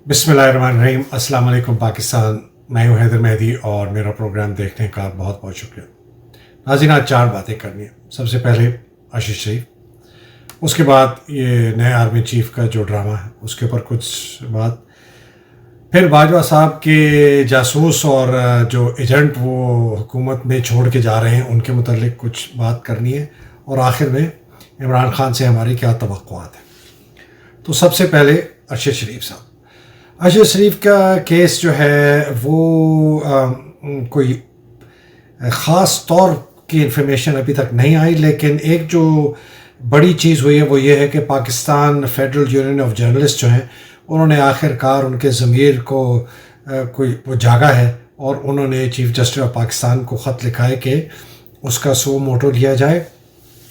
بسم اللہ الرحمن الرحیم۔ السلام علیکم پاکستان، میں ہوں حیدر مہدی اور میرا پروگرام دیکھنے کا بہت بہت شکریہ۔ ناظرین، آج 4 باتیں کرنی ہیں۔ سب سے پہلے اشد شریف، اس کے بعد یہ نئے آرمی چیف کا جو ڈرامہ ہے اس کے اوپر کچھ بات، پھر باجوہ صاحب کے جاسوس اور جو ایجنٹ وہ حکومت میں چھوڑ کے جا رہے ہیں ان کے متعلق کچھ بات کرنی ہے، اور آخر میں عمران خان سے ہماری کیا توقعات ہیں۔ تو سب سے پہلے ارشد شریف صاحب، ارشد شریف کا کیس جو ہے وہ کوئی خاص طور کی انفارمیشن ابھی تک نہیں آئی، لیکن ایک جو بڑی چیز ہوئی ہے وہ یہ ہے کہ Pakistan federal union of journalist جو ہیں انہوں نے آخر کار ان کے ضمیر کو کوئی وہ جاگا ہے، اور انہوں نے چیف جسٹس آف پاکستان کو خط لکھا ہے کہ اس کا سو موٹو لیا جائے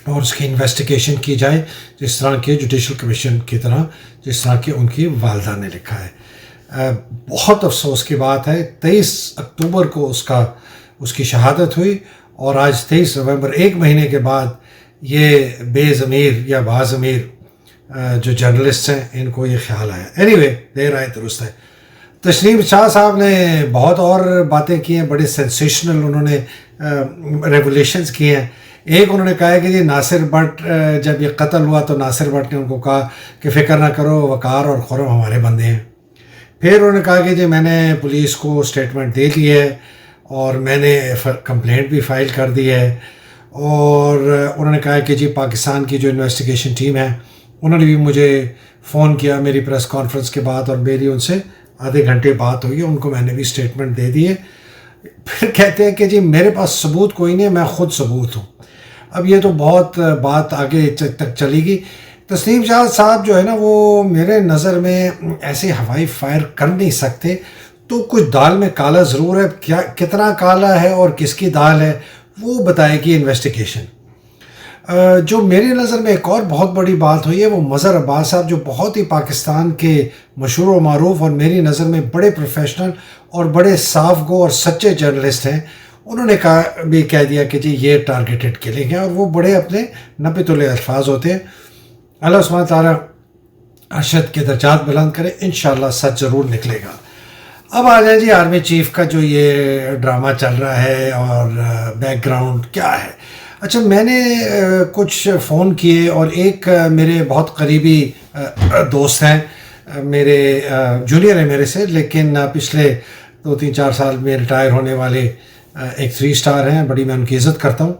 اور اس کی انویسٹیگیشن کی جائے، جس طرح کے جوڈیشل کمیشن کی طرح، جس طرح کہ ان کی والدہ نے لکھا ہے۔ بہت افسوس کی بات ہے، 23 اکتوبر کو اس کی شہادت ہوئی، اور آج 23 نومبر، 1 مہینے کے بعد یہ بے ضمیر یا باضمیر جو جرنلسٹ ہیں ان کو یہ خیال آیا۔ اینی وے، دیر آئے درست ہے۔ تسنیم شاہ صاحب نے بہت اور باتیں کی ہیں، بڑے سینسیشنل انہوں نے ریولیشنز کی ہیں۔ ایک انہوں نے کہا ہے کہ جی ناصر بٹ جب یہ قتل ہوا تو ناصر بٹ نے ان کو کہا کہ فکر نہ کرو، وقار اور خرم ہمارے بندے ہیں۔ پھر انہوں نے کہا کہ جی میں نے پولیس کو سٹیٹمنٹ دے دی ہے اور میں نے کمپلینٹ بھی فائل کر دی ہے، اور انہوں نے کہا کہ جی پاکستان کی جو انویسٹیگیشن ٹیم ہے انہوں نے بھی مجھے فون کیا میری پریس کانفرنس کے بعد، اور میری ان سے آدھے گھنٹے بات ہوئی، ان کو میں نے بھی سٹیٹمنٹ دے دی ہے۔ پھر کہتے ہیں کہ جی میرے پاس ثبوت کوئی نہیں ہے، میں خود ثبوت ہوں۔ اب یہ تو بہت بات آگے تک چلے گی۔ تسنیم شاہ صاحب جو ہے نا وہ میرے نظر میں ایسے ہوائی فائر کر نہیں سکتے، تو کچھ دال میں کالا ضرور ہے، کیا کتنا کالا ہے اور کس کی دال ہے وہ بتائے گی انویسٹیگیشن۔ جو میری نظر میں ایک اور بہت بڑی بات ہوئی ہے وہ مظہر عباس صاحب، جو بہت ہی پاکستان کے مشہور و معروف اور میری نظر میں بڑے پروفیشنل اور بڑے صاف گو اور سچے جرنلسٹ ہیں، انہوں نے کہہ دیا کہ جی یہ ٹارگیٹڈ کلنگ ہے، اور وہ بڑے اپنے نپے تلے الفاظ ہوتے ہیں۔ اللہ سبحانہ تعالیٰ ارشد کے درجات بلند کرے، انشاءاللہ سچ ضرور نکلے گا۔ اب آ جائیں جی آرمی چیف کا جو یہ ڈرامہ چل رہا ہے اور بیک گراؤنڈ کیا ہے۔ اچھا، میں نے کچھ فون کیے، اور ایک میرے بہت قریبی دوست ہیں، میرے جونیئر ہیں میرے سے، لیکن پچھلے 2-3-4 سال میں ریٹائر ہونے والے ایک 3 اسٹار ہیں، بڑی میں ان کی عزت کرتا ہوں۔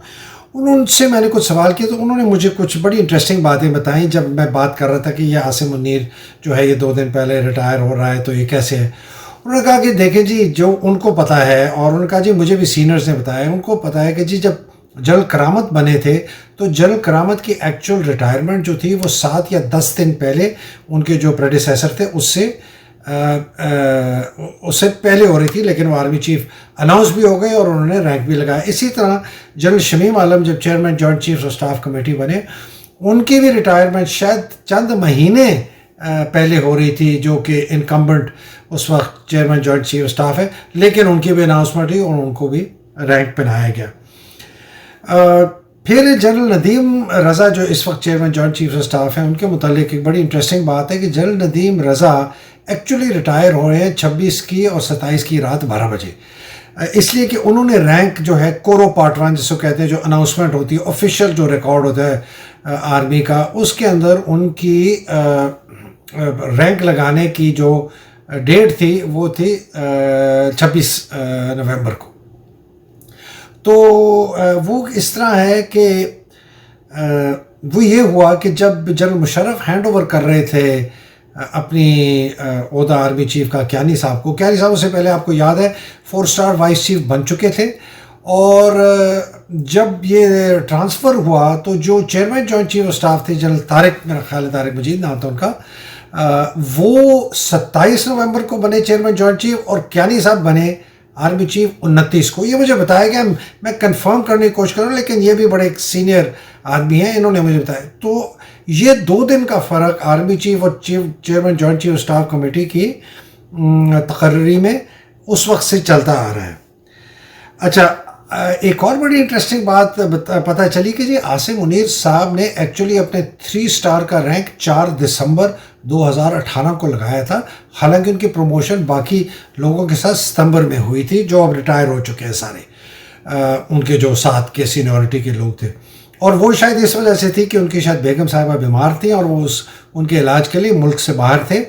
ان سے میں نے کچھ سوال کیے تو انہوں نے مجھے کچھ بڑی انٹرسٹنگ باتیں بتائیں، جب میں بات کر رہا تھا کہ یہ عاصم منیر جو ہے یہ 2 دن پہلے ریٹائر ہو رہا ہے تو یہ کیسے ہے۔ انہوں نے کہا کہ دیکھیں جی جو ان کو پتہ ہے، اور انہوں نے کہا جی مجھے بھی سینئرز نے بتایا، ان کو پتہ ہے کہ جی جب جنرل کرامت بنے تھے تو جنرل کرامت کی ایکچوئل ریٹائرمنٹ جو تھی وہ 7 یا 10 دن پہلے ان کے جو پریڈیسیسر تھے اس سے پہلے ہو رہی تھی، لیکن وہ آرمی چیف اناؤنس بھی ہو گئے اور انہوں نے رینک بھی لگایا۔ اسی طرح جنرل شمیم عالم جب chairman joint chief of staff committee بنے، ان کی بھی ریٹائرمنٹ شاید چند مہینے پہلے ہو رہی تھی، جو کہ انکمبنٹ اس وقت chairman joint chief of staff ہے، لیکن ان کی بھی اناؤنسمنٹ ہوئی اور ان کو بھی رینک پہنایا گیا۔ پھر جنرل ندیم رضا جو اس وقت chairman joint chief of staff ہیں، ان کے متعلق ایک بڑی انٹرسٹنگ بات ہے کہ جنرل ندیم رضا ایکچولی ریٹائر ہو رہے ہیں 26 کی اور 27 کی رات 12 بجے، اس لیے کہ انہوں نے رینک جو ہے کورو پارٹ 1 جس کو کہتے ہیں، جو اناؤنسمنٹ ہوتی ہے آفیشیل جو ریکارڈ ہوتا ہے آرمی کا، اس کے اندر ان کی رینک لگانے کی جو ڈیٹ تھی وہ تھی 26 نومبر کو۔ تو وہ اس طرح ہے کہ وہ یہ ہوا کہ جب جنرل مشرف ہینڈ اوور کر رہے تھے اپنی عہدہ آرمی چیف کا کیانی صاحب کو، کیانی صاحب سے پہلے آپ کو یاد ہے 4 اسٹار وائس چیف بن چکے تھے، اور جب یہ ٹرانسفر ہوا تو جو chairman joint chief of staff تھے جنرل طارق، میرا خیال ہے طارق مجید نام تھا ان کا، وہ 27 نومبر کو بنے چیئرمین جوائنٹ چیف، اور کیانی صاحب بنے آرمی چیف 29 کو۔ یہ مجھے بتایا گیا، میں کنفرم کرنے کی کوشش کروں، لیکن یہ بھی بڑے ایک سینئر آدمی ہیں، انہوں نے مجھے بتایا۔ تو یہ 2 دن کا فرق آرمی چیف اور chairman joint chief staff committee کی تقرری میں اس وقت سے چلتا آ رہا ہے۔ اچھا، ایک اور بڑی انٹرسٹنگ بات پتہ چلی کہ جی عاصم منیر صاحب نے ایکچولی اپنے 3 اسٹار کا رینک 4 دسمبر 2018 کو لگایا تھا، حالانکہ ان کی پروموشن باقی لوگوں کے ساتھ ستمبر میں ہوئی تھی جو اب ریٹائر ہو چکے ہیں سارے، ان کے جو ساتھ کے سینیورٹی کے لوگ تھے، اور وہ شاید اس وجہ سے تھی کہ ان کی شاید بیگم صاحبہ بیمار تھیں اور وہ ان کے علاج کے لیے ملک سے باہر تھے۔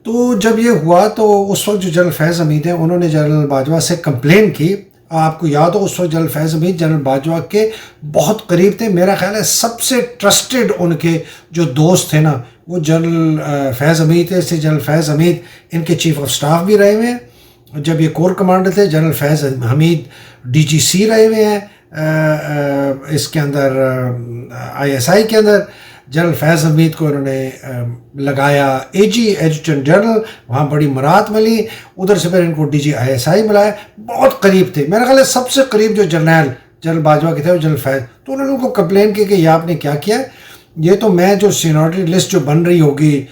تو جب یہ ہوا تو اس وقت جو جنرل فیض حمید ہیں انہوں نے جنرل باجوہ سے کمپلین کی۔ آپ کو یاد ہو اس وقت جنرل فیض حمید جنرل باجوہ کے بہت قریب تھے، میرا خیال ہے سب سے ٹرسٹڈ ان کے جو دوست تھے نا وہ جنرل فیض حمید تھے، اس سے جنرل فیض حمید ان کے چیف آف سٹاف بھی رہے ہوئے ہیں، جب یہ کور کمانڈر تھے جنرل فیض حمید ڈی جی سی رہے ہوئے ہیں اس کے اندر آئی ایس آئی کے اندر۔ جنرل فیض حمید کو انہوں نے لگایا اے جی ایڈجوٹنٹ جنرل، وہاں بڑی مراد ملی، ادھر سے پھر ان کو D G I S I ملایا، بہت قریب تھے، میرا خیال ہے سب سے قریب جو جنرل باجوہ کے تھے وہ جنرل فیض۔ تو انہوں نے ان کو کمپلین کی کہ یہ آپ نے کیا کیا ہے، یہ تو میں جو سینیورٹی لسٹ جو بن رہی ہوگی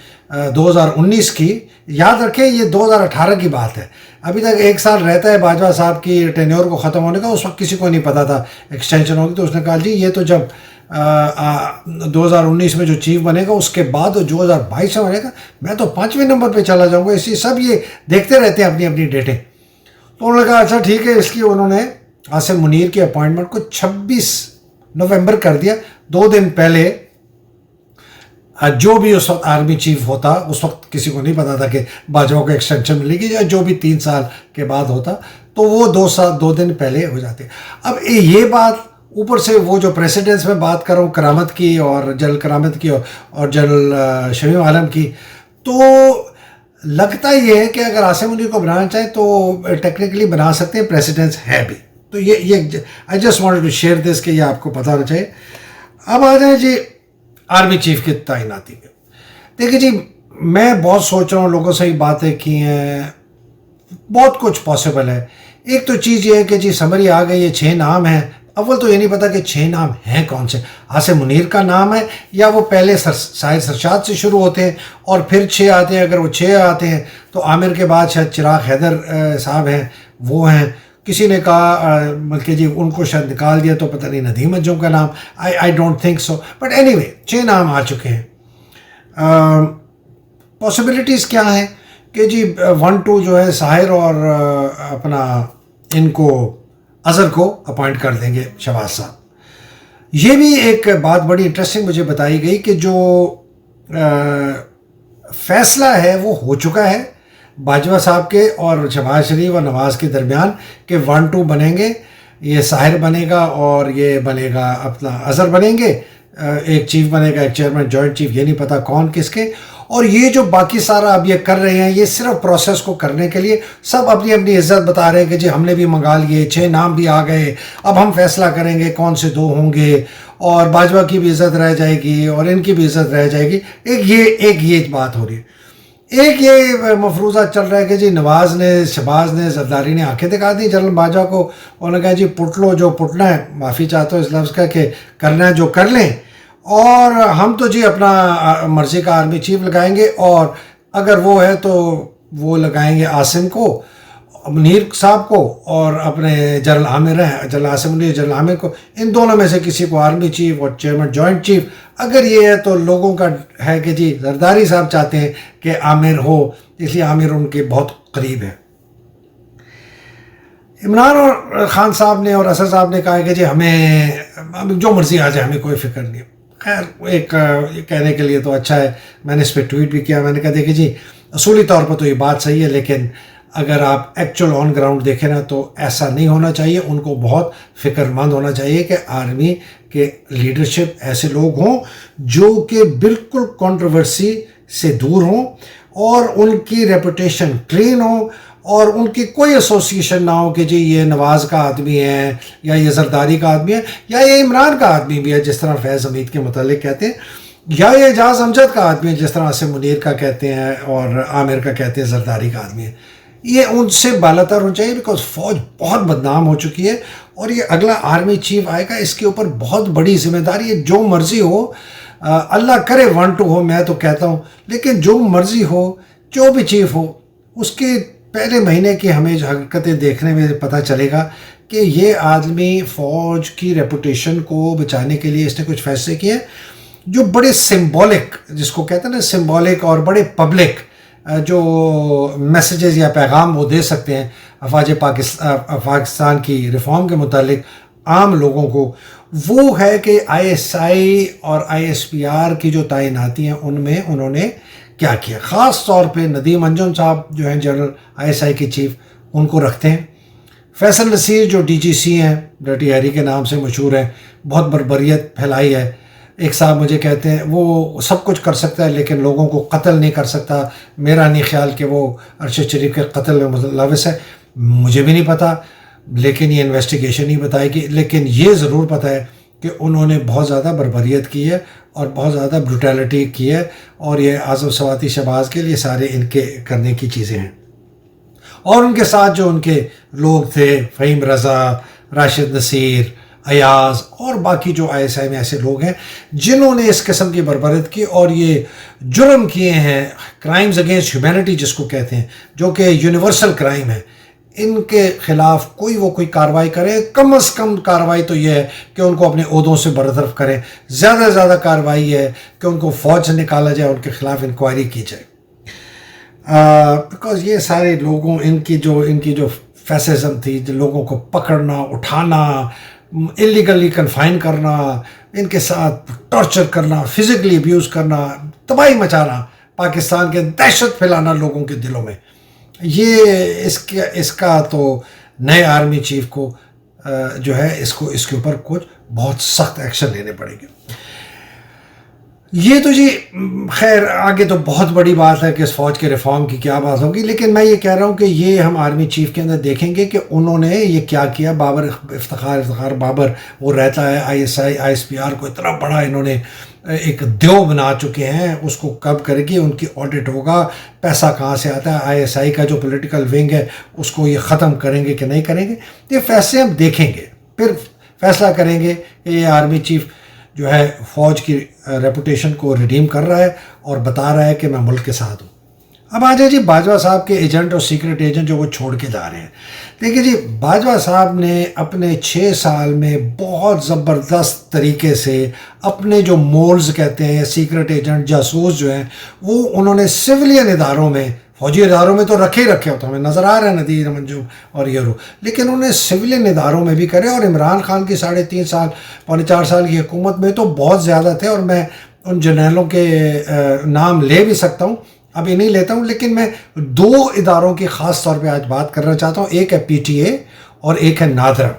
2019 کی، یاد رکھیں یہ 2018 کی بات ہے، ابھی تک 1 سال رہتا ہے باجوہ صاحب کی ٹینیور کو ختم ہونے کا، اس وقت کسی کو نہیں پتا تھا ایکسٹینشن ہوگی، تو اس نے کہا جی یہ تو جب 2019 میں جو چیف بنے گا اس کے بعد 2022 میں بنے گا، میں تو 5ویں نمبر پہ چلا جاؤں گا، اسی سب یہ دیکھتے رہتے ہیں اپنی ڈیٹیں۔ تو انہوں نے کہا اچھا ٹھیک ہے، اس کی انہوں نے عاصم منیر کی اپوائنٹمنٹ کو 26 نومبر کر دیا، 2 دن پہلے۔ جو بھی اس وقت آرمی چیف ہوتا، اس وقت کسی کو نہیں پتا تھا کہ باجوہ کو ایکسٹینشن ملے گی، یا جو بھی 3 سال کے بعد ہوتا تو وہ 2 دن پہلے ہو جاتے۔ اب یہ بات اوپر سے وہ جو پریسیڈنٹس میں بات کر رہا ہوں کرامت کی اور جنرل کرامت کی اور جنرل شمیم عالم کی، تو لگتا یہ ہے کہ اگر عاصم منیر کو بنانا چاہیں تو ٹیکنیکلی بنا سکتے ہیں، پریسیڈنٹس ہے بھی۔ تو یہ I just wanted to share this کہ یہ آپ کو پتہ ہونا چاہیے۔ اب آ جائیں جی آرمی چیف کی تعیناتی میں۔ دیکھیں جی میں بہت سوچ رہا ہوں، لوگوں سے ہی باتیں کی ہیں، بہت کچھ پاسبل ہے۔ ایک تو چیز یہ ہے کہ جی سمری آ گئی، یہ 6 نام ہیں، اول تو یہ نہیں پتا کہ 6 نام ہیں کون سے، عاصم منیر کا نام ہے یا وہ پہلے ساحر سرشاد سے شروع ہوتے ہیں اور پھر 6 آتے ہیں، اگر وہ 6 آتے ہیں تو عامر کے بعد شاید چراغ حیدر صاحب ہیں، وہ ہیں۔ کسی نے کہا بلکہ جی ان کو شاید نکال دیا تو پتہ نہیں ندیم انجم کا نام، I don't think so, but any way 6 نام آ چکے ہیں۔ پاسبلٹیز کیا ہیں کہ جی 1 2 جو ہے ساحر اور اپنا ان کو اظہر کو اپوائنٹ کر دیں گے شہباز صاحب۔ یہ بھی ایک بات بڑی انٹرسٹنگ مجھے بتائی گئی کہ جو فیصلہ ہے وہ ہو چکا ہے باجوہ صاحب کے اور شہباز شریف اور نواز کے درمیان کہ 1 2 بنیں گے، یہ ساحر بنے گا اور یہ بنے گا اپنا اظہر بنیں گے، ایک چیف بنے گا، ایک چیئرمین جوائنٹ چیف، یہ نہیں پتا کون کس کے۔ اور یہ جو باقی سارا اب یہ کر رہے ہیں، یہ صرف پروسیس کو کرنے کے لیے سب اپنی اپنی عزت بتا رہے ہیں کہ جی ہم نے بھی منگا لیے، 6 نام بھی آ گئے، اب ہم فیصلہ کریں گے کون سے 2 ہوں گے، اور باجوہ کی بھی عزت رہ جائے گی اور ان کی بھی عزت رہ جائے گی۔ ایک یہ بات ہو رہی ہے۔ ایک یہ مفروضہ چل رہا ہے کہ جی نواز نے، شہباز نے، زرداری نے آنکھیں دکھا دی جنرل باجوہ کو، انہوں نے کہا جی پٹ لو جو پٹنا ہے، معافی چاہتا ہوں اس لفظ کا کہ کرنا ہے جو کر لیں، اور ہم تو جی اپنا مرضی کا آرمی چیف لگائیں گے، اور اگر وہ ہے تو وہ لگائیں گے عاصم کو، منیر صاحب کو، اور اپنے جنرل عامر ہیں، جنرل عاصم منیر، جنرل عامر کو، ان دونوں میں سے کسی کو آرمی چیف اور چیئرمین جوائنٹ چیف۔ اگر یہ ہے تو لوگوں کا ہے کہ جی زرداری صاحب چاہتے ہیں کہ عامر ہو، اس لیے عامر ان کے بہت قریب ہے۔ عمران اور خان صاحب نے اور اسد صاحب نے کہا کہ جی ہمیں جو مرضی آ جائے، ہمیں کوئی فکر نہیں۔ خیر ایک یہ کہنے کے لیے تو اچھا ہے، میں نے اس پہ ٹویٹ بھی کیا، میں نے کہا دیکھیں جی اصولی طور پر تو یہ بات صحیح ہے، لیکن اگر آپ ایکچوئل آن گراؤنڈ دیکھیں نا تو ایسا نہیں ہونا چاہیے۔ ان کو بہت فکر مند ہونا چاہیے کہ آرمی کے لیڈرشپ ایسے لوگ ہوں جو کہ بالکل کنٹروورسی سے دور ہوں اور ان کی ریپوٹیشن کلین ہو، اور ان کی کوئی ایسوسیشن نہ ہو کہ جی یہ نواز کا آدمی ہے یا یہ زرداری کا آدمی ہے یا یہ عمران کا آدمی بھی ہے جس طرح فیض حمید کے متعلق کہتے ہیں، یا یہ اعجاز امجد کا آدمی ہے جس طرح عاصم منیر کا کہتے ہیں اور عامر کا کہتے ہیں زرداری کا آدمی ہے۔ یہ ان سے بالاتر ہونا چاہیے، بیکاز فوج بہت بدنام ہو چکی ہے، اور یہ اگلا آرمی چیف آئے گا، اس کے اوپر بہت بڑی ذمہ داری ہے۔ جو مرضی ہو، اللہ کرے 1 2 ہو، میں تو کہتا ہوں، لیکن جو مرضی ہو، جو بھی چیف ہو، اس کے پہلے مہینے کی ہمیں حقیقتیں دیکھنے میں پتہ چلے گا کہ یہ آدمی فوج کی ریپوٹیشن کو بچانے کے لیے اس نے کچھ فیصلے کیے جو بڑے سمبولک، جس کو کہتے ہیں نا سمبولک، اور بڑے پبلک جو میسیجز یا پیغام وہ دے سکتے ہیں افواج پاکستان کی ریفارم کے متعلق عام لوگوں کو، وہ ہے کہ آئی ایس آئی اور آئی ایس پی آر کی جو تعیناتی ہیں ان میں انہوں نے کیا کیا. خاص طور پہ ندیم انجم صاحب جو ہیں جنرل آئی ایس آئی کے چیف، ان کو رکھتے ہیں. فیصل نصیر جو ڈی جی سی ہیں، ڈرٹی ہیری کے نام سے مشہور ہیں، بہت بربریت پھیلائی ہے. ایک صاحب مجھے کہتے ہیں وہ سب کچھ کر سکتا ہے لیکن لوگوں کو قتل نہیں کر سکتا. میرا نہیں خیال کہ وہ ارشد شریف کے قتل میں ملوث ہے، مجھے بھی نہیں پتہ، لیکن یہ انویسٹیگیشن ہی بتائے گی. لیکن یہ ضرور پتہ ہے کہ انہوں نے بہت زیادہ بربریت کی ہے اور بہت زیادہ بروٹیلٹی کی ہے، اور یہ اعظم سواتی شہباز کے لیے سارے ان کے کرنے کی چیزیں ہیں. اور ان کے ساتھ جو ان کے لوگ تھے، فہیم رضا، راشد نصیر، ایاز اور باقی جو آئی ایس آئی میں ایسے لوگ ہیں جنہوں نے اس قسم کی بربریت کی اور یہ جرم کیے ہیں، کرائمز اگینسٹ ہیومینٹی جس کو کہتے ہیں، جو کہ یونیورسل کرائم ہے، ان کے خلاف کوئی کارروائی کرے. کم از کم کارروائی تو یہ ہے کہ ان کو اپنے عہدوں سے برطرف کریں. زیادہ سے زیادہ کارروائی ہے کہ ان کو فوج سے نکالا جائے، ان کے خلاف انکوائری کی جائے. بیکاز یہ سارے لوگوں ان کی جو فیسزم تھی، جو لوگوں کو پکڑنا، اٹھانا، اللیگلی کنفائن کرنا، ان کے ساتھ ٹارچر کرنا، فزیکلی ابیوز کرنا، تباہی مچانا، پاکستان کے دہشت پھیلانا لوگوں کے دلوں میں، یہ اس کا تو نئے آرمی چیف کو جو ہے اس کے اوپر کچھ بہت سخت ایکشن لینے پڑیں گے. یہ تو جی خیر آگے تو بہت بڑی بات ہے کہ اس فوج کے ریفارم کی کیا بات ہوگی، لیکن میں یہ کہہ رہا ہوں کہ یہ ہم آرمی چیف کے اندر دیکھیں گے کہ انہوں نے یہ کیا کیا. بابر افتخار بابر وہ رہتا ہے I S I I S P R کو اتنا بڑا انہوں نے ایک دیو بنا چکے ہیں. اس کو کب کرے گی ان کی آڈٹ ہوگا، پیسہ کہاں سے آتا ہے، آئی ایس آئی کا جو پولیٹیکل ونگ ہے اس کو یہ ختم کریں گے کہ نہیں کریں گے. یہ فیصلے ہم دیکھیں گے، پھر فیصلہ کریں گے کہ یہ آرمی چیف جو ہے فوج کی ریپوٹیشن کو ریڈیم کر رہا ہے اور بتا رہا ہے کہ میں ملک کے ساتھ ہوں. اب آ جائے جی باجوہ صاحب کے ایجنٹ اور سیکرٹ ایجنٹ جو وہ چھوڑ کے جا رہے ہیں. دیکھیے جی باجوہ صاحب نے اپنے 6 سال میں بہت زبردست طریقے سے اپنے جو مولز کہتے ہیں، سیکرٹ ایجنٹ جاسوس جو ہیں، وہ انہوں نے سویلین اداروں میں، فوجی اداروں میں تو رکھے ہوتے ہیں، ہمیں نظر آ رہا ہے ندیم انجم اور یہ لیکن انہوں نے سویلین اداروں میں بھی کرے. اور عمران خان کی 3.5 سال 4.25 سال کی حکومت میں تو بہت زیادہ تھے، اور میں ان جرنیلوں کے نام لے بھی سکتا ہوں، ابھی نہیں لیتا ہوں، لیکن میں 2 اداروں کی خاص طور پہ آج بات کرنا چاہتا ہوں. ایک ہے پی ٹی اے اور ایک ہے نادرا.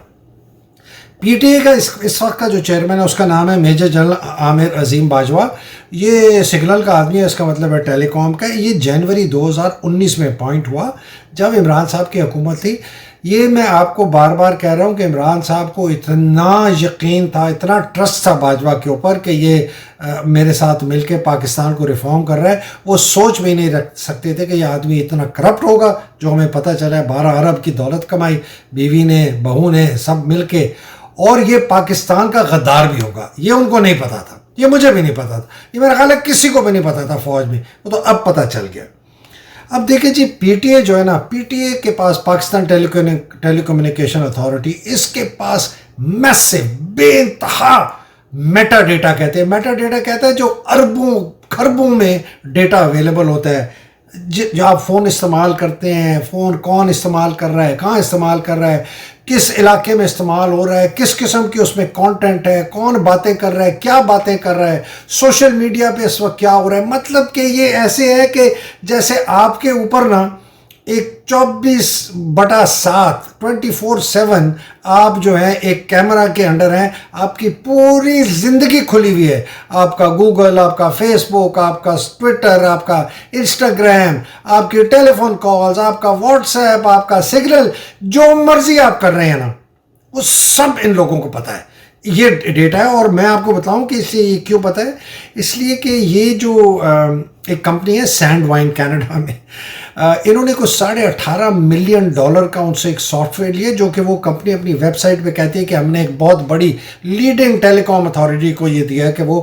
پی ٹی اے کا اس وقت کا جو چیئرمین ہے اس کا نام ہے میجر جنرل عامر عظیم باجوہ. یہ سگنل کا آدمی ہے، اس کا مطلب ہے ٹیلی کام کا. یہ جنوری 2019 میں اپوائنٹ ہوا جب عمران صاحب کی حکومت تھی. یہ میں آپ کو بار بار کہہ رہا ہوں کہ عمران صاحب کو اتنا یقین تھا، اتنا ٹرسٹ تھا باجوہ کے اوپر کہ یہ میرے ساتھ مل کے پاکستان کو ریفارم کر رہا ہے. وہ سوچ بھی نہیں رکھ سکتے تھے کہ یہ آدمی اتنا کرپٹ ہوگا. جو ہمیں پتہ چلا ہے 12 ارب کی دولت کمائی بیوی نے، بہو نے، سب مل کے، اور یہ پاکستان کا غدار بھی ہوگا. یہ ان کو نہیں پتا تھا، یہ مجھے بھی نہیں پتا تھا، یہ میرا خیال ہے کسی کو بھی نہیں پتا تھا فوج میں. وہ تو اب پتہ چل گیا. اب دیکھیں جی پی ٹی اے جو ہے نا، پی ٹی اے کے پاس پاکستان ٹیلی کمیونیکیشن اتھارٹی، اس کے پاس میسو بے انتہا میٹا ڈیٹا کہتے ہیں. میٹا ڈیٹا کہتا ہے جو اربوں خربوں میں ڈیٹا اویلیبل ہوتا ہے. جو آپ فون استعمال کرتے ہیں، فون کون استعمال کر رہا ہے، کہاں استعمال کر رہا ہے، کس علاقے میں استعمال ہو رہا ہے، کس قسم کی اس میں کانٹینٹ ہے، کون باتیں کر رہا ہے، کیا باتیں کر رہا ہے، سوشل میڈیا پہ اس وقت کیا ہو رہا ہے. مطلب کہ یہ ایسے ہے کہ جیسے آپ کے اوپر نا ایک 24/7 24/7 آپ جو ہیں ایک کیمرہ کے انڈر ہیں. آپ کی پوری زندگی کھلی ہوئی ہے. آپ کا گوگل، آپ کا فیس بک، آپ کا ٹویٹر، آپ کا انسٹاگرام، آپ کی ٹیلی فون کالز، آپ کا واٹس ایپ، آپ کا سگنل، جو مرضی آپ کر رہے ہیں نا، وہ سب ان لوگوں کو پتہ ہے. یہ ڈیٹا ہے. اور میں آپ کو بتاؤں کہ اس لیے کیوں پتہ ہے. اس لیے کہ یہ جو ایک کمپنی ہے سینڈ وائن کینیڈا میں، انہوں نے کچھ $18.5 ملین کا ان سے ایک سافٹ ویئر لیا، جو کہ وہ کمپنی اپنی ویب سائٹ پہ کہتی ہے کہ ہم نے ایک بہت بڑی لیڈنگ ٹیلی کام اتھارٹی کو یہ دیا ہے کہ وہ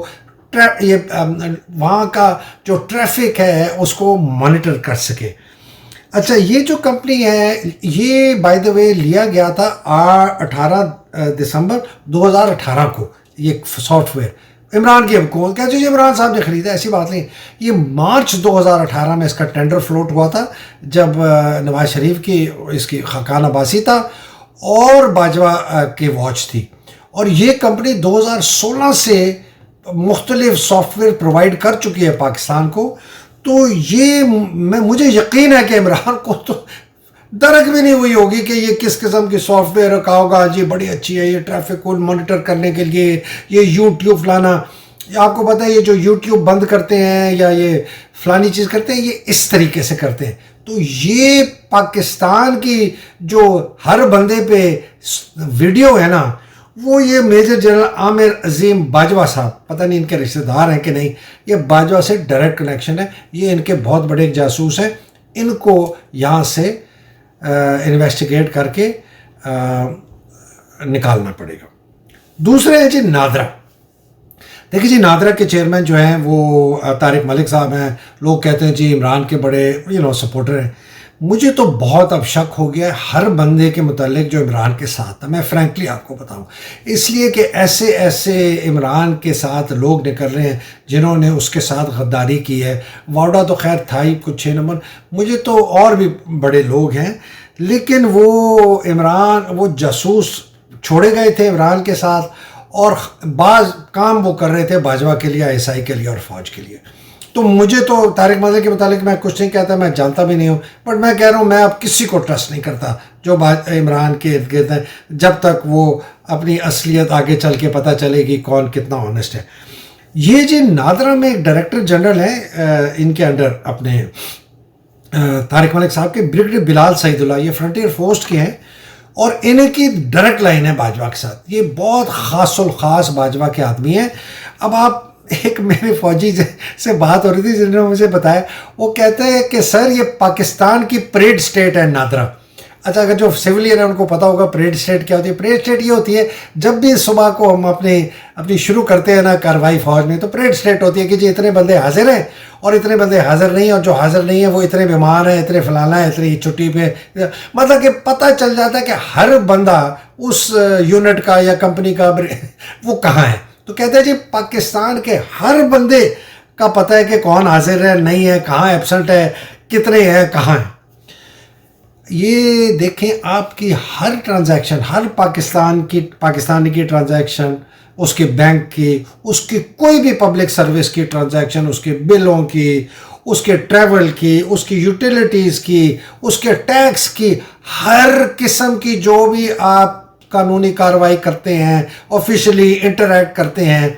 وہاں کا جو ٹریفک ہے اس کو مانیٹر کر سکے. اچھا یہ جو کمپنی ہے یہ بائی دا وے لیا گیا تھا 18 دسمبر 2018 کو. یہ سافٹ ویئر عمران کی حکومت کیا چیز عمران صاحب نے خریدا ایسی بات نہیں. یہ مارچ 2018 میں اس کا ٹینڈر فلوٹ ہوا تھا جب نواز شریف کی اس کی خاقان عباسی تھا اور باجوہ کی واچ تھی. اور یہ کمپنی 2016 سے مختلف سافٹ ویئر پرووائڈ کر چکی ہے پاکستان کو. تو یہ مجھے یقین ہے کہ عمران کو تو درک بھی نہیں ہوئی ہوگی کہ یہ کس قسم کی سافٹ ویئر رکھا ہوگا. جی بڑی اچھی ہے یہ ٹریفک کو مانیٹر کرنے کے لیے یہ یوٹیوب فلانا. آپ کو پتہ ہے یہ جو یوٹیوب بند کرتے ہیں یا یہ فلانی چیز کرتے ہیں یہ اس طریقے سے کرتے ہیں. تو یہ پاکستان کی جو ہر بندے پہ ویڈیو ہے نا وہ یہ میجر جنرل عامر عظیم باجوہ صاحب, پتہ نہیں ان کے رشتہ دار ہیں کہ نہیں, یہ باجوہ سے ڈائریکٹ کنیکشن ہے. یہ ان کے بہت بڑے جاسوس ہیں. ان کو یہاں سے انویسٹیگیٹ کر کے نکالنا پڑے گا. دوسرے ہیں جی نادرا. دیکھیے جی نادرا کے چیئرمین جو ہیں وہ طارق ملک صاحب ہیں. لوگ کہتے ہیں جی عمران کے بڑے سپورٹر ہیں. مجھے تو بہت اب شک ہو گیا ہر بندے کے متعلق جو عمران کے ساتھ تھا. میں فرینکلی آپ کو بتاؤں اس لیے کہ ایسے عمران کے ساتھ لوگ نکل رہے ہیں جنہوں نے اس کے ساتھ غداری کی ہے. واڈا تو خیر تھا ہی کچھ 6 نمبر, مجھے تو اور بھی بڑے لوگ ہیں, لیکن وہ عمران وہ جاسوس چھوڑے گئے تھے عمران کے ساتھ اور بعض کام وہ کر رہے تھے باجوہ کے لیے, ISI کے لیے اور فوج کے لیے. تو مجھے تو طارق ملک کے متعلق میں کچھ نہیں کہتا, میں جانتا بھی نہیں ہوں, بٹ میں کہہ رہا ہوں میں اب کسی کو ٹرسٹ نہیں کرتا جو عمران کے ارد گرد ہیں جب تک وہ اپنی اصلیت آگے چل کے پتہ چلے گی کون کتنا آنیسٹ ہے. یہ جی نادرا میں ایک ڈائریکٹر جنرل ہیں ان کے انڈر اپنے طارق ملک صاحب کے, بریگیڈیئر بلال سعید اللہ. یہ فرنٹیئر فورس کے ہیں اور ان کی ڈائریکٹ لائن ہے باجوہ کے ساتھ. یہ بہت خاص الخاص باجوہ کے آدمی ہیں. اب آپ ایک میرے فوجی سے بات ہو رہی تھی جنہوں نے مجھے بتایا, وہ کہتے ہیں کہ سر یہ پاکستان کی پریڈ سٹیٹ ہے نادرا. اچھا اگر جو سویلین ہے ان کو پتہ ہوگا پریڈ سٹیٹ کیا ہوتی ہے. پریڈ سٹیٹ یہ ہوتی ہے جب بھی صبح کو ہم اپنی شروع کرتے ہیں نا کارروائی فوج میں, تو پریڈ سٹیٹ ہوتی ہے کہ جی اتنے بندے حاضر ہیں اور اتنے بندے حاضر نہیں ہیں, اور جو حاضر نہیں ہیں وہ اتنے بیمار ہیں, اتنے فلانا ہے, اتنی چھٹی پہ. مطلب کہ پتہ چل جاتا ہے کہ ہر بندہ اس یونٹ کا یا کمپنی کا وہ کہاں ہے. تو کہتے ہیں جی پاکستان کے ہر بندے کا پتہ ہے کہ کون حاضر ہے نہیں ہے, کہاں ایبسنٹ ہے, کتنے ہیں, کہاں ہیں. یہ دیکھیں آپ کی ہر ٹرانزیکشن, ہر پاکستانی کی ٹرانزیکشن, اس کے بینک کی, اس کی کوئی بھی پبلک سروس کی ٹرانزیکشن, اس کے بلوں کی, اس کے ٹریول کی, اس کی یوٹیلیٹیز کی, اس کے ٹیکس کی, ہر قسم کی جو بھی آپ قانونی کارروائی کرتے ہیں, آفیشلی انٹریکٹ کرتے ہیں,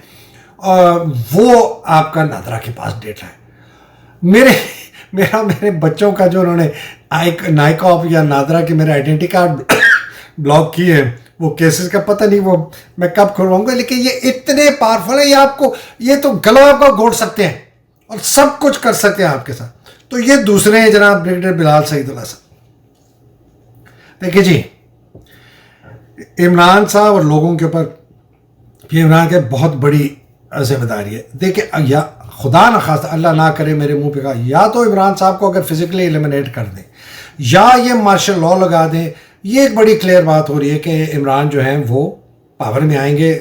وہ آپ کا نادرا کے پاس ڈیٹا ہے. میرے بچوں کا جو انہوں نے نائکاپ یا نادرا کے میرے آئیڈینٹی کارڈ بلاک کیے ہیں, وہ کیسز کا پتہ نہیں وہ میں کب کھلواؤں گا, لیکن یہ اتنے پاورفل ہیں یہ آپ کو, یہ تو گلا آپ کو گھوٹ سکتے ہیں اور سب کچھ کر سکتے ہیں آپ کے ساتھ. تو یہ دوسرے ہیں جناب بریگیڈیئر بلال سعید اللہ صاحب. دیکھیے جی عمران صاحب اور لوگوں کے اوپر یہ عمران کے بہت بڑی ذمہ داری ہے. دیکھیں یا خدا نخواستہ اللہ نہ کرے میرے منہ پہ کہا, یا تو عمران صاحب کو اگر فزیکلی ایلیمنیٹ کر دیں یا یہ مارشل لاء لگا دیں. یہ ایک بڑی کلیئر بات ہو رہی ہے کہ عمران جو ہیں وہ پاور میں آئیں گے,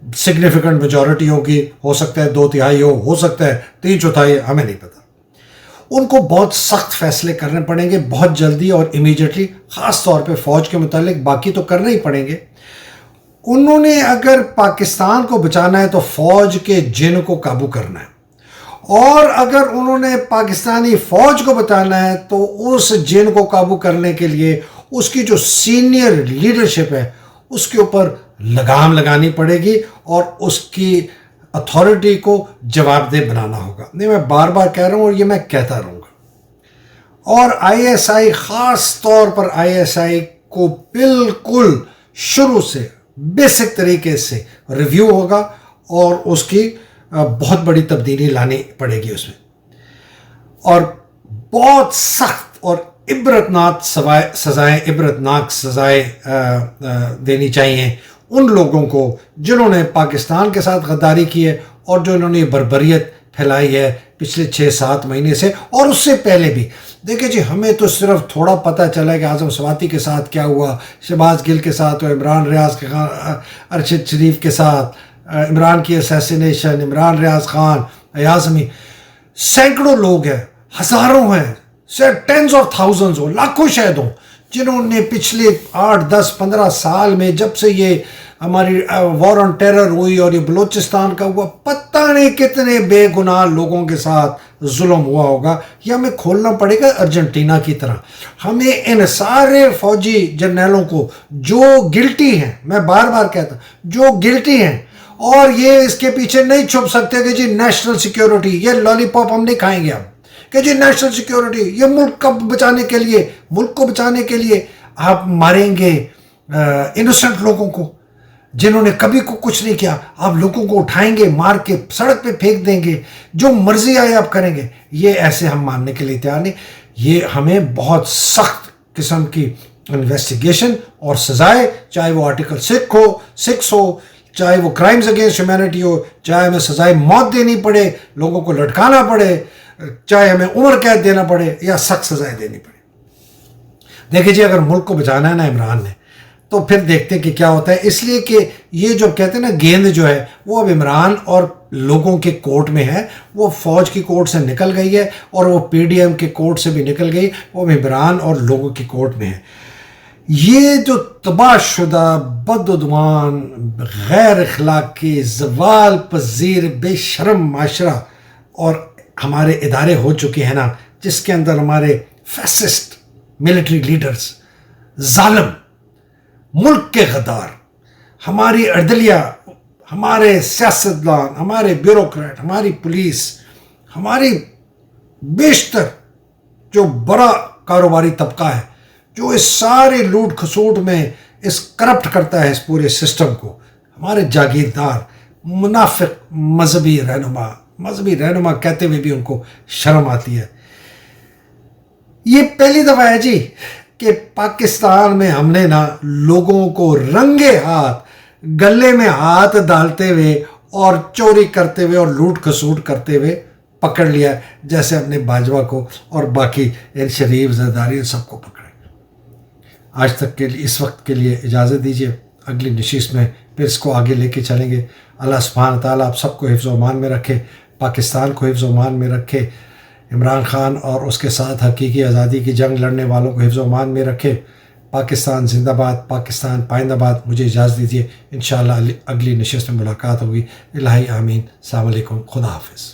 سگنیفیکنٹ میجورٹی ہوگی, ہو سکتا ہے 2/3 ہو سکتا ہے 3/4, ہمیں نہیں پتہ. ان کو بہت سخت فیصلے کرنے پڑیں گے بہت جلدی اور امیجیٹلی, خاص طور پہ فوج کے متعلق, باقی تو کرنے ہی پڑیں گے. انہوں نے اگر پاکستان کو بچانا ہے تو فوج کے جن کو قابو کرنا ہے, اور اگر انہوں نے پاکستانی فوج کو بچانا ہے تو اس جن کو قابو کرنے کے لیے اس کی جو سینئر لیڈرشپ ہے اس کے اوپر لگام لگانی پڑے گی اور اس کی اتھارٹی کو جواب دہ بنانا ہوگا. نہیں میں بار بار کہہ رہا ہوں اور یہ میں کہتا رہوں گا. اور ISI خاص طور پر ISI کو بالکل شروع سے بیسک طریقے سے ریویو ہوگا اور اس کی بہت بڑی تبدیلی لانی پڑے گی اس میں, اور بہت سخت اور عبرتناک سزائیں دینی چاہیے ان لوگوں کو جنہوں نے پاکستان کے ساتھ غداری کی ہے اور جو انہوں نے بربریت پھیلائی ہے پچھلے 6-7 مہینے سے اور اس سے پہلے بھی. دیکھیں جی ہمیں تو صرف تھوڑا پتہ چلا کہ اعظم سواتی کے ساتھ کیا ہوا, شہباز گل کے ساتھ, عمران ریاض کے ارشد شریف کے ساتھ, عمران کی اسیسینیشن, عمران ریاض خان, ایاز امین, سینکڑوں لوگ ہیں, ہزاروں ہیں, ٹینز آف تھاؤزنڈز ہوں, لاکھوں شہید ہوں, جنہوں نے پچھلے 8-10-15 سال میں جب سے یہ ہماری وار آن ٹیرر ہوئی اور یہ بلوچستان کا ہوا, پتہ نہیں کتنے بے گناہ لوگوں کے ساتھ ظلم ہوا ہوگا. یہ ہمیں کھولنا پڑے گا ارجنٹینا کی طرح. ہمیں ان سارے فوجی جرنیلوں کو جو گلٹی ہیں, میں بار بار کہتا ہوں, جو گلٹی ہیں, اور یہ اس کے پیچھے نہیں چھپ سکتے کہ جی نیشنل سیکیورٹی, یہ لالی پاپ ہم نہیں کھائیں گے اب کہ جی نیشنل سیکیورٹی, یہ ملک کو بچانے کے لیے آپ ماریں گے انوسنٹ لوگوں کو جنہوں نے کبھی کچھ نہیں کیا. آپ لوگوں کو اٹھائیں گے, مار کے سڑک پہ پھینک دیں گے, جو مرضی آئے آپ کریں گے. یہ ایسے ہم ماننے کے لیے تیار نہیں. یہ ہمیں بہت سخت قسم کی انویسٹیگیشن اور سزائے, چاہے وہ آرٹیکل 6 ہو, چاہے وہ کرائمز اگینسٹ ہیومینٹی ہو, چاہے ہمیں سزائے موت دینی پڑے, لوگوں کو لٹکانا پڑے, چاہے ہمیں عمر قید دینا پڑے یا سخت سزائیں دینی پڑے. دیکھیں جی اگر ملک کو بچانا ہے نا عمران نے, تو پھر دیکھتے ہیں کہ کیا ہوتا ہے. اس لیے کہ یہ جو کہتے ہیں نا گیند جو ہے وہ اب عمران اور لوگوں کے کورٹ میں ہے. وہ فوج کی کورٹ سے نکل گئی ہے اور وہ پی ڈی ایم کے کورٹ سے بھی نکل گئی, وہ عمران اور لوگوں کی کورٹ میں ہے. یہ جو تباہ شدہ, بدعنوان, غیر اخلاقی, زوال پذیر, بے شرم معاشرہ اور ہمارے ادارے ہو چکے ہیں نا, جس کے اندر ہمارے فیسسٹ ملٹری لیڈرز, ظالم, ملک کے غدار, ہماری عدلیہ, ہمارے سیاستدان, ہمارے بیوروکریٹ, ہماری پولیس, ہماری بیشتر جو بڑا کاروباری طبقہ ہے جو اس سارے لوٹ کھسوٹ میں اس کرپٹ کرتا ہے اس پورے سسٹم کو, ہمارے جاگیردار, منافق, مذہبی رہنما کہتے ہوئے بھی ان کو شرم آتی ہے. یہ پہلی دفعہ ہے جی کہ پاکستان میں ہم نے نا لوگوں کو رنگے ہاتھ گلے میں ہاتھ ڈالتے ہوئے اور چوری کرتے ہوئے اور لوٹ کھسوٹ کرتے ہوئے پکڑ لیا, جیسے ہم نے باجوہ کو اور باقی شریف زرداری سب کو پکڑا. آج تک کے لیے, اس وقت کے لیے اجازت دیجیے. اگلی نشست میں پھر اس کو آگے لے کے چلیں گے. اللہ سبحانہ تعالیٰ آپ سب کو حفظ و امان میں رکھے, پاکستان کو حفظ و امان میں رکھے, عمران خان اور اس کے ساتھ حقیقی آزادی کی جنگ لڑنے والوں کو حفظ و امان میں رکھے. پاکستان زندہ باد, پاکستان پائندہ باد. مجھے اجازت دیجیے, انشاءاللہ اگلی نشست میں ملاقات ہوگی. الہی آمین. السلام علیکم, خدا حافظ.